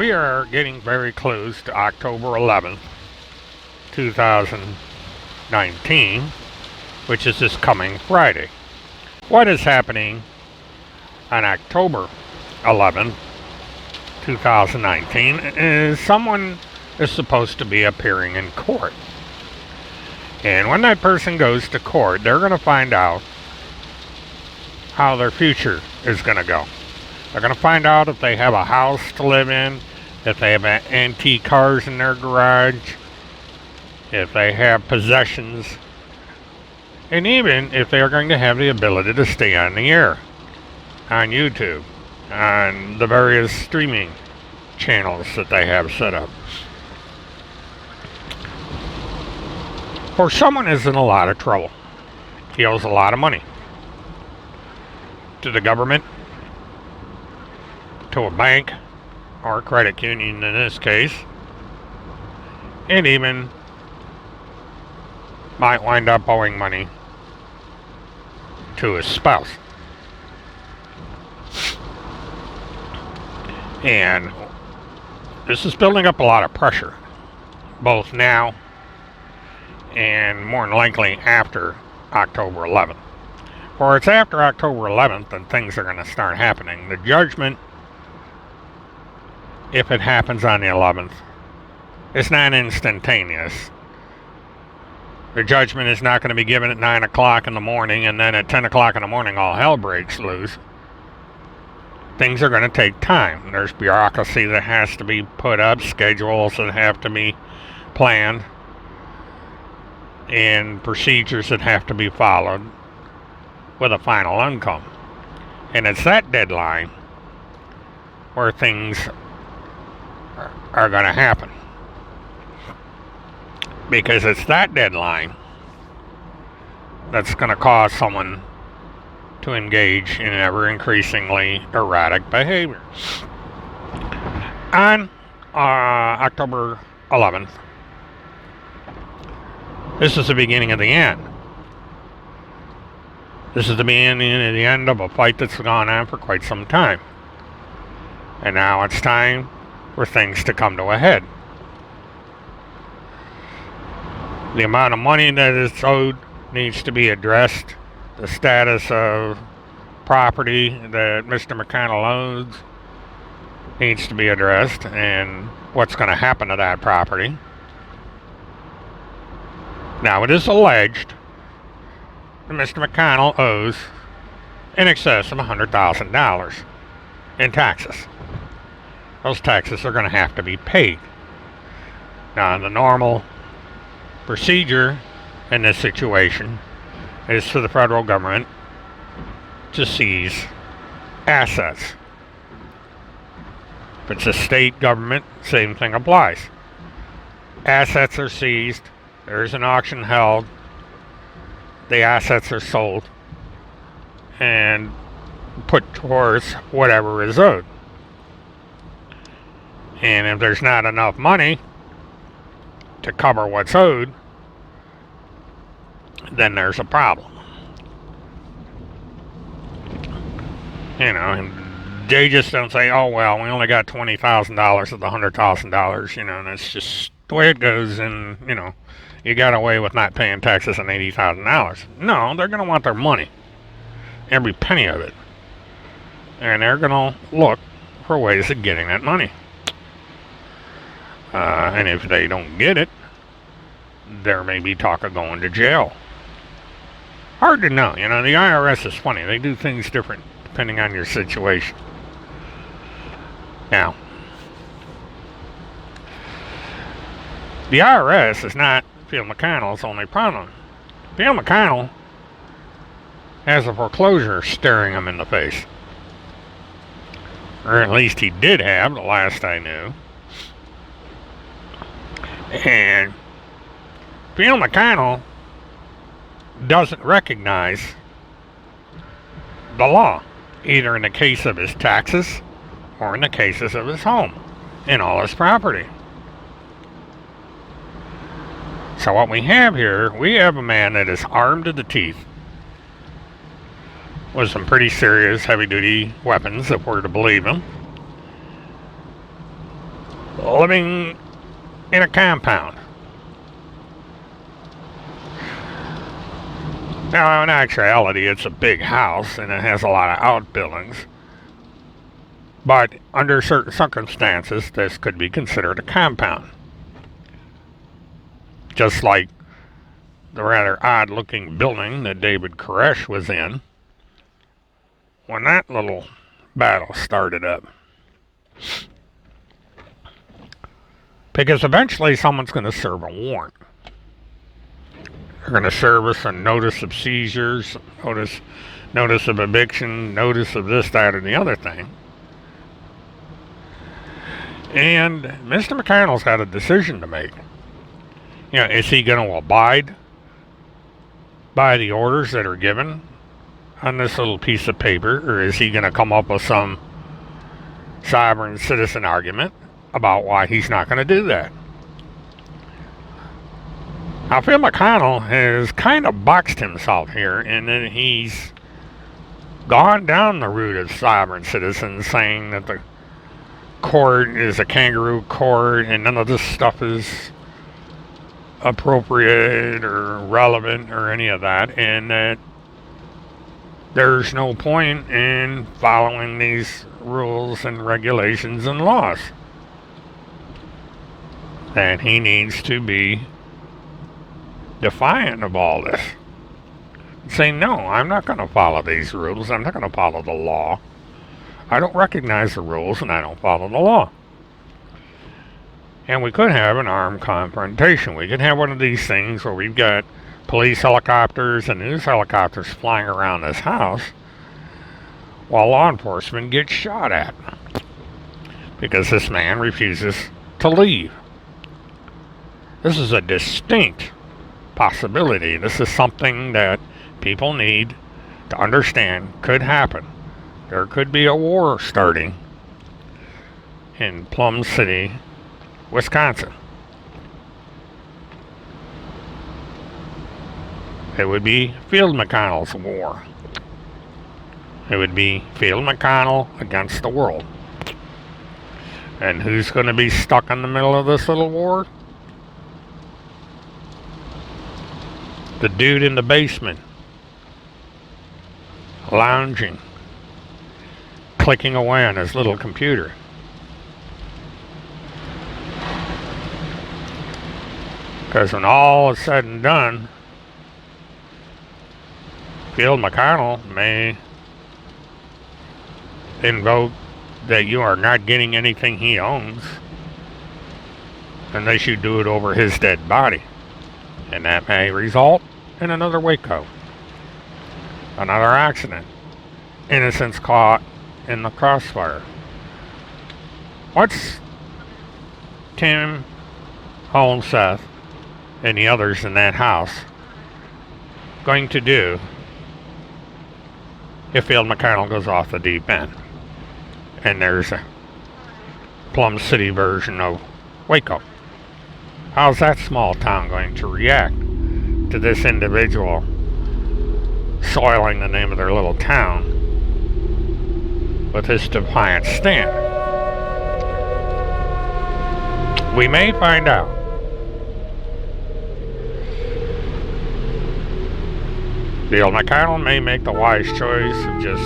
we are getting very close to October 11th, 2019, which is this coming Friday. What is happening on October 11th, 2019 is someone is supposed to be appearing in court. And when that person goes to court, they're going to find out how their future is going to go. They're going to find out if they have a house to live in, if they have antique cars in their garage, if they have possessions, and even if they are going to have the ability to stay on the air, on YouTube, on the various streaming channels that they have set up. Or someone is in a lot of trouble. He owes a lot of money to the government, to a bank, or a credit union in this case, and even might wind up owing money to his spouse. And this is building up a lot of pressure, both now and more than likely after October 11th. For it's after October 11th that things are going to start happening. The judgment, if it happens on the 11th, is not instantaneous. The judgment is not going to be given at 9 o'clock in the morning, and then at 10 o'clock in the morning all hell breaks loose. Things are going to take time. There's bureaucracy that has to be put up, schedules that have to be planned, and procedures that have to be followed with a final outcome. And it's that deadline where things are going to happen. Because it's that deadline that's going to cause someone to engage in ever increasingly erratic behavior. On October 11th, this is the beginning of the end. This is the beginning of the end of a fight that's gone on for quite some time. And now it's time for things to come to a head. The amount of money that is owed needs to be addressed. The status of property that Mr. McConnell owns needs to be addressed, and what's going to happen to that property. Now, it is alleged that Mr. McConnell owes in excess of $100,000 in taxes. Those taxes are going to have to be paid. Now, the normal procedure in this situation is for the federal government to seize assets. If it's a state government, same thing applies. Assets are seized, there's an auction held, the assets are sold, and put towards whatever is owed. And if there's not enough money to cover what's owed, then there's a problem. You know, and they just don't say, oh, well, we only got $20,000 of the $100,000, you know, and it's just the way it goes, and, you know, you got away with not paying taxes on $80,000. No, they're going to want their money, every penny of it. And they're going to look for ways of getting that money. And if they don't get it, there may be talk of going to jail. Hard to know. You know, the IRS is funny. They do things different depending on your situation. Now, the IRS is not Field McConnell's only problem. Field McConnell has a foreclosure staring him in the face. Or at least he did have, the last I knew. And Field McConnell doesn't recognize the law, either in the case of his taxes or in the cases of his home and all his property. So what we have here, we have a man that is armed to the teeth with some pretty serious heavy-duty weapons, if we're to believe him. living in a compound. Now, in actuality, it's a big house and it has a lot of outbuildings. But under certain circumstances, this could be considered a compound. Just like the rather odd-looking building that David Koresh was in when that little battle started up. Because eventually someone's going to serve a warrant. They're going to serve us a notice of seizures, notice of eviction, notice of this, that, or the other thing. And Mr. McConnell's got a decision to make. You know, is he going to abide by the orders that are given on this little piece of paper, or is he going to come up with some sovereign citizen argument about why he's not going to do that? Now, Field McConnell has kind of boxed himself here, and then he's gone down the route of sovereign citizens, saying that the court is a kangaroo court and none of this stuff is appropriate or relevant or any of that, and that there's no point in following these rules and regulations and laws. That he needs to be defiant of all this. Say, no, I'm not going to follow these rules. I'm not going to follow the law. I don't recognize the rules and I don't follow the law. And we could have an armed confrontation. We could have one of these things where we've got police helicopters and news helicopters flying around this house while law enforcement gets shot at because this man refuses to leave. This is a distinct possibility. This is something that people need to understand could happen. There could be a war starting in Plum City, Wisconsin. It would be Field McConnell's War. It would be Field McConnell against the world. And who's going to be stuck in the middle of this little war? The dude in the basement, lounging, clicking away on his little computer. Because when all is said and done, Field McConnell may invoke that you are not getting anything he owns unless you do it over his dead body. And that may result in another Waco, another accident, innocents caught in the crossfire. What's Tim, Holmes, Seth, and the others in that house going to do if Field McConnell goes off the deep end and there's a Plum City version of Waco? How's that small town going to react to this individual soiling the name of their little town with his defiant stand? We may find out. Field McConnell may make the wise choice of just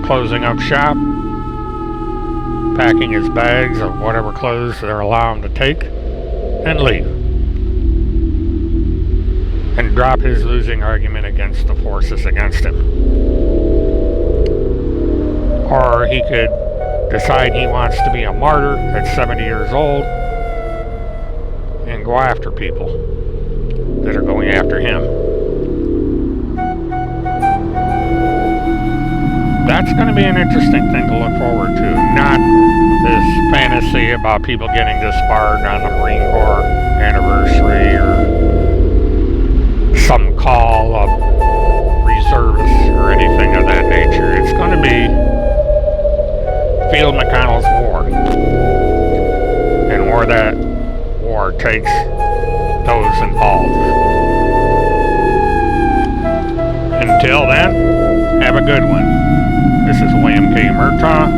closing up shop, packing his bags of whatever clothes they're allowing to take, and leave. And drop his losing argument against the forces against him. Or he could decide he wants to be a martyr at 70 years old and go after people that are going after him. That's going to be an interesting thing to look forward to. Not this fantasy about people getting disbarred on the Marine Corps anniversary or some call of reservists or anything of that nature. It's going to be Field McConnell's War. And where that war takes those involved. Until then, have a good one. This is William K. Murtaugh